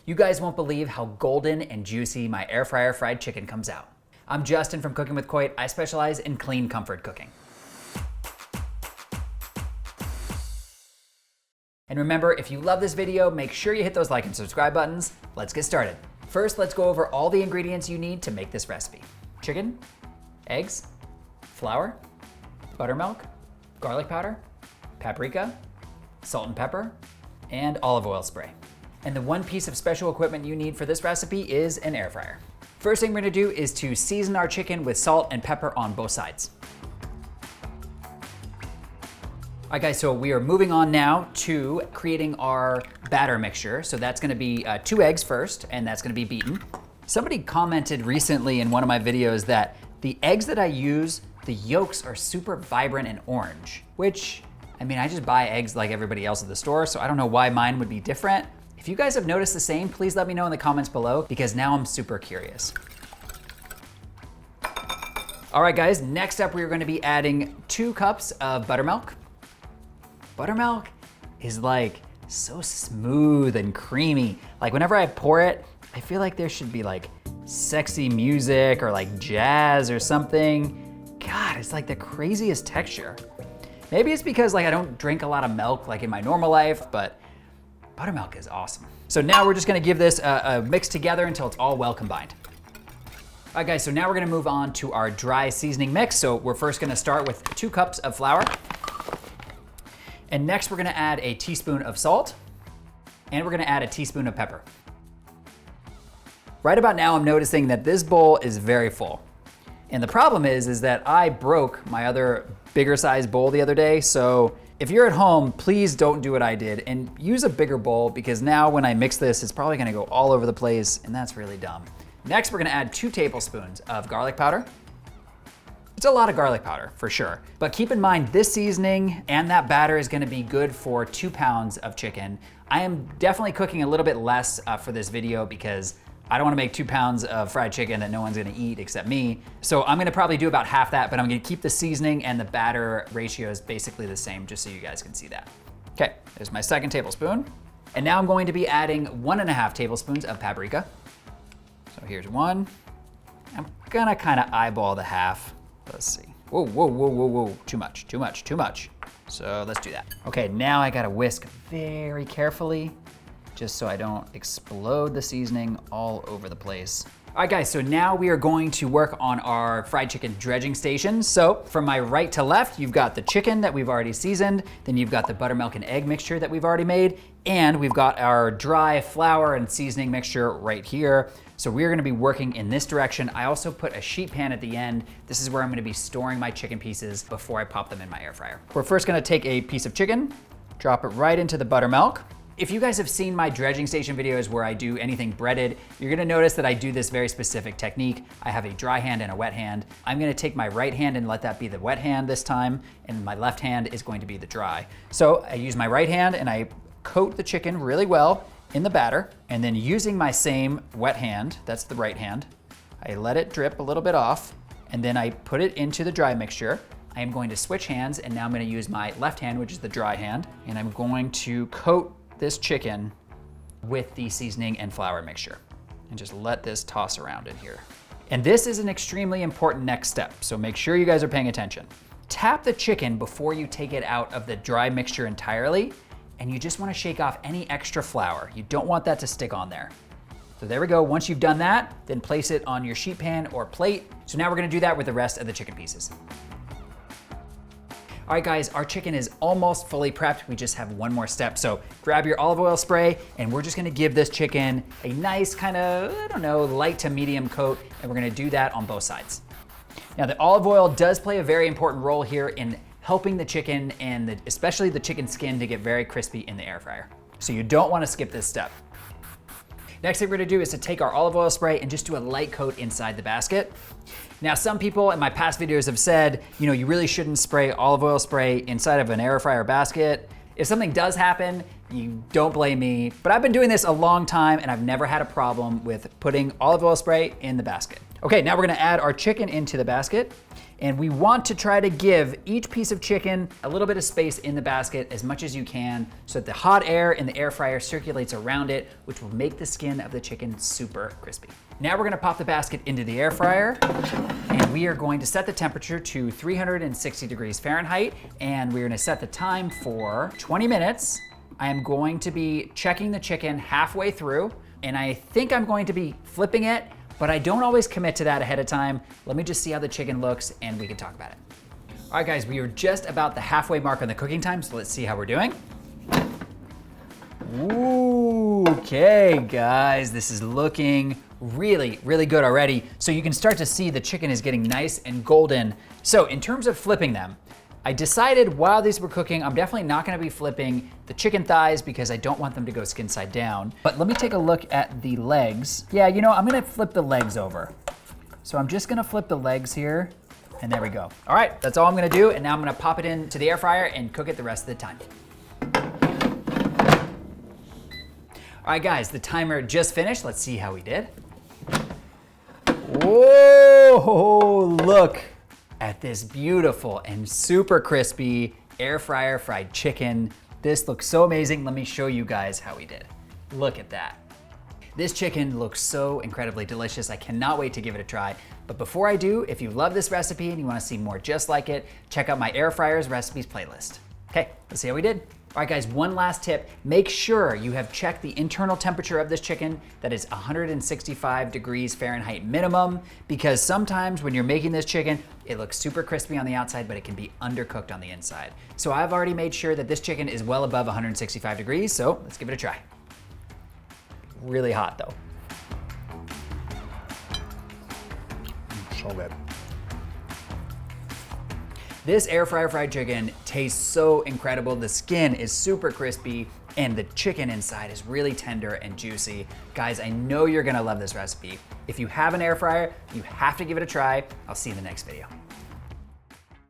You guys won't believe how golden and juicy my air fryer fried chicken comes out. I'm Justin from Cooking with Coit. I specialize in clean comfort cooking. And remember, if you love this video, make sure you hit those like and subscribe buttons. Let's get started. First, let's go over all the ingredients you need to make this recipe. Chicken, eggs, flour, buttermilk, garlic powder, paprika, salt and pepper, and olive oil spray. And the one piece of special equipment you need for this recipe is an air fryer. First thing we're gonna do is to season our chicken with salt and pepper on both sides. All right guys, so we are moving on now to creating our batter mixture. So that's gonna be 2 eggs first, and that's gonna be beaten. Somebody commented recently in one of my videos that the eggs that I use, the yolks are super vibrant and orange, which, I mean, I just buy eggs like everybody else at the store, so I don't know why mine would be different. If you guys have noticed the same, please let me know in the comments below, because now I'm super curious. All right guys, next up we're gonna be adding 2 cups of buttermilk. Buttermilk is like so smooth and creamy. Like whenever I pour it, I feel like there should be like sexy music or like jazz or something. God, it's like the craziest texture. Maybe it's because like I don't drink a lot of milk like in my normal life, but buttermilk is awesome. So now we're just gonna give this a mix together until it's all well combined. All right guys, so now we're gonna move on to our dry seasoning mix. So we're first gonna start with 2 cups of flour. And next we're gonna add a teaspoon of salt, and we're gonna add a teaspoon of pepper. Right about now I'm noticing that this bowl is very full. And the problem is that I broke my other bigger size bowl the other day. So if you're at home, please don't do what I did and use a bigger bowl, because now when I mix this, it's probably gonna go all over the place, and that's really dumb. Next, we're gonna add 2 tablespoons of garlic powder. It's a lot of garlic powder, for sure. But keep in mind, this seasoning and that batter is gonna be good for 2 pounds of chicken. I am definitely cooking a little bit less for this video because I don't wanna make 2 pounds of fried chicken that no one's gonna eat except me. So I'm gonna probably do about half that, but I'm gonna keep the seasoning and the batter ratios basically the same, just so you guys can see that. Okay, there's my 2nd tablespoon. And now I'm going to be adding 1.5 tablespoons of paprika. So here's 1. I'm gonna kinda eyeball the half. Let's see. Whoa, whoa, whoa, whoa, whoa. Too much, too much, too much. So let's do that. Okay, now I gotta whisk very carefully, just so I don't explode the seasoning all over the place. All right guys, so now we are going to work on our fried chicken dredging station. So from my right to left, you've got the chicken that we've already seasoned, then you've got the buttermilk and egg mixture that we've already made, and we've got our dry flour and seasoning mixture right here. So we're gonna be working in this direction. I also put a sheet pan at the end. This is where I'm gonna be storing my chicken pieces before I pop them in my air fryer. We're first gonna take a piece of chicken, drop it right into the buttermilk. If you guys have seen my dredging station videos where I do anything breaded, you're gonna notice that I do this very specific technique. I have a dry hand and a wet hand. I'm gonna take my right hand and let that be the wet hand this time, and my left hand is going to be the dry. So I use my right hand and I coat the chicken really well in the batter, and then using my same wet hand, that's the right hand, I let it drip a little bit off, and then I put it into the dry mixture. I am going to switch hands, and now I'm gonna use my left hand, which is the dry hand, and I'm going to coat this chicken with the seasoning and flour mixture, and just let this toss around in here. And this is an extremely important next step, so make sure you guys are paying attention. Tap the chicken before you take it out of the dry mixture entirely, and you just wanna shake off any extra flour. You don't want that to stick on there. So there we go. Once you've done that, then place it on your sheet pan or plate. So now we're gonna do that with the rest of the chicken pieces. All right guys, our chicken is almost fully prepped. We just have one more step. So grab your olive oil spray, and we're just gonna give this chicken a nice kind of, I don't know, light to medium coat, and we're gonna do that on both sides. Now the olive oil does play a very important role here in helping the chicken and especially the chicken skin to get very crispy in the air fryer. So you don't wanna skip this step. Next thing we're gonna do is to take our olive oil spray and just do a light coat inside the basket. Now, some people in my past videos have said, you know, you really shouldn't spray olive oil spray inside of an air fryer basket. If something does happen, you don't blame me, but I've been doing this a long time and I've never had a problem with putting olive oil spray in the basket. Okay, now we're gonna add our chicken into the basket. And we want to try to give each piece of chicken a little bit of space in the basket as much as you can so that the hot air in the air fryer circulates around it, which will make the skin of the chicken super crispy. Now we're gonna pop the basket into the air fryer, and we are going to set the temperature to 360 degrees Fahrenheit, and we're gonna set the time for 20 minutes. I am going to be checking the chicken halfway through, and I think I'm going to be flipping it, but I don't always commit to that ahead of time. Let me just see how the chicken looks and we can talk about it. All right guys, we are just about the halfway mark on the cooking time, so let's see how we're doing. Ooh, okay guys, this is looking really, really good already. So you can start to see the chicken is getting nice and golden. So in terms of flipping them, I decided while these were cooking, I'm definitely not gonna be flipping the chicken thighs because I don't want them to go skin side down. But let me take a look at the legs. Yeah, you know, I'm gonna flip the legs over. So I'm just gonna flip the legs here, and there we go. All right, that's all I'm gonna do, and now I'm gonna pop it into the air fryer and cook it the rest of the time. All right guys, the timer just finished. Let's see how we did. Whoa, look at this beautiful and super crispy air fryer fried chicken. This looks so amazing. Let me show you guys how we did. Look at that. This chicken looks so incredibly delicious. I cannot wait to give it a try. But before I do, if you love this recipe and you wanna see more just like it, check out my air fryers recipes playlist. Okay, let's see how we did. All right guys, one last tip. Make sure you have checked the internal temperature of this chicken. That is 165 degrees Fahrenheit minimum, because sometimes when you're making this chicken, it looks super crispy on the outside, but it can be undercooked on the inside. So I've already made sure that this chicken is well above 165 degrees, so let's give it a try. Really hot though. So good. This air fryer fried chicken tastes so incredible. The skin is super crispy and the chicken inside is really tender and juicy. Guys, I know you're gonna love this recipe. If you have an air fryer, you have to give it a try. I'll see you in the next video.